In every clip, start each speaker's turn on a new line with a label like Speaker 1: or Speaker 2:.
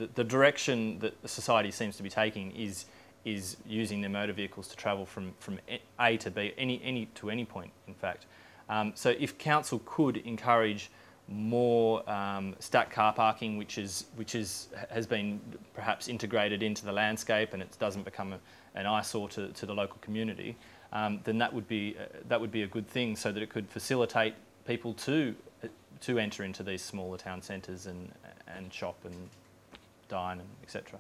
Speaker 1: the direction that the society seems to be taking is using their motor vehicles to travel from A to B, to any point, in fact. So if council could encourage more stacked car parking, which has been perhaps integrated into the landscape and it doesn't become an eyesore to the local community, then that would be a good thing, so that it could facilitate people to enter into these smaller town centres and shop and dine and etc.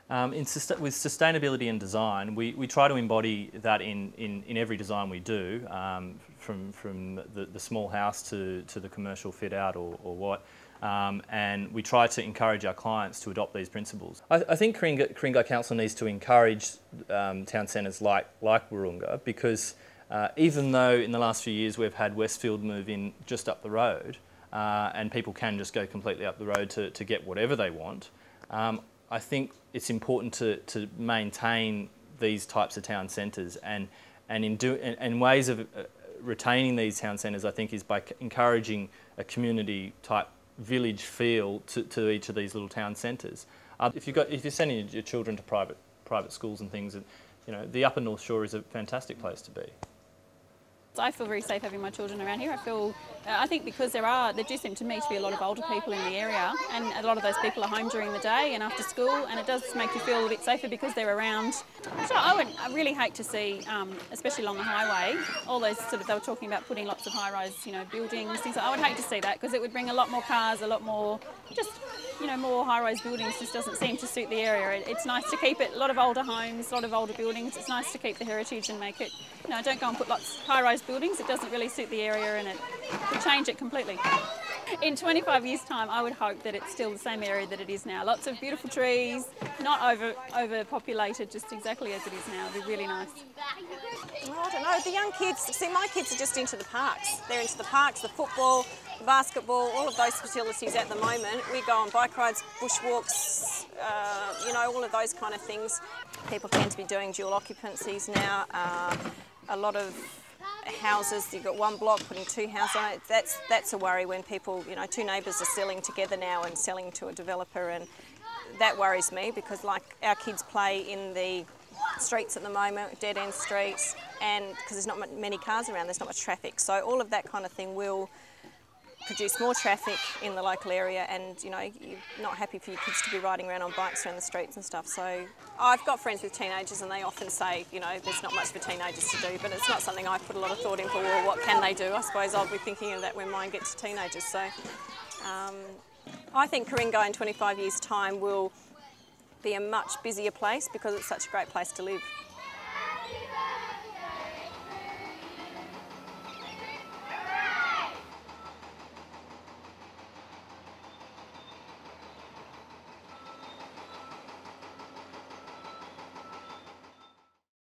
Speaker 1: With sustainability and design, we try to embody that in every design we do, from the small house to the commercial fit out or what, and we try to encourage our clients to adopt these principles. I think Ku-ring-gai Council needs to encourage town centres like Wahroonga, because even though in the last few years we've had Westfield move in just up the road, and people can just go completely up the road to get whatever they want, I think it's important to maintain these types of town centres, and ways of retaining these town centres, I think, is by encouraging a community type village feel to each of these little town centres. If you're sending your children to private schools and things, the Upper North Shore is a fantastic place to be.
Speaker 2: I feel very safe having my children around here. I think because there do seem to me to be a lot of older people in the area, and a lot of those people are home during the day and after school, and it does make you feel a bit safer because they're around. So I really hate to see, especially along the highway, all those they were talking about putting lots of high-rise, buildings, things. I would hate to see that, because it would bring a lot more cars, a lot more, more high-rise buildings. Just doesn't seem to suit the area. It's nice to keep it, a lot of older homes, a lot of older buildings. It's nice to keep the heritage and make it, don't go and put lots of high-rise buildings. It doesn't really suit the area, and it could change it completely. In 25 years' time, I would hope that it's still the same area that it is now. Lots of beautiful trees, not overpopulated, just exactly as it is now. It'd be really nice.
Speaker 3: Well, I don't know. The young kids, see, my kids are just into the parks. They're into the parks, the football, the basketball, all of those facilities at the moment. We go on bike rides, bushwalks, all of those kind of things. People tend to be doing dual occupancies now. A lot of houses, you've got one block putting two houses on it. That's a worry when people, two neighbours are selling together now and selling to a developer, and that worries me, because like our kids play in the streets at the moment, dead end streets, and because there's not many cars around, there's not much traffic. So all of that kind of thing will produce more traffic in the local area, and you're not happy for your kids to be riding around on bikes around the streets and stuff. So I've got friends with teenagers, and they often say, there's not much for teenagers to do, but it's not something I put a lot of thought into. Well, what can they do? I suppose I'll be thinking of that when mine gets to teenagers. So I think Ku-ring-gai in 25 years' time will be a much busier place, because it's such a great place to live.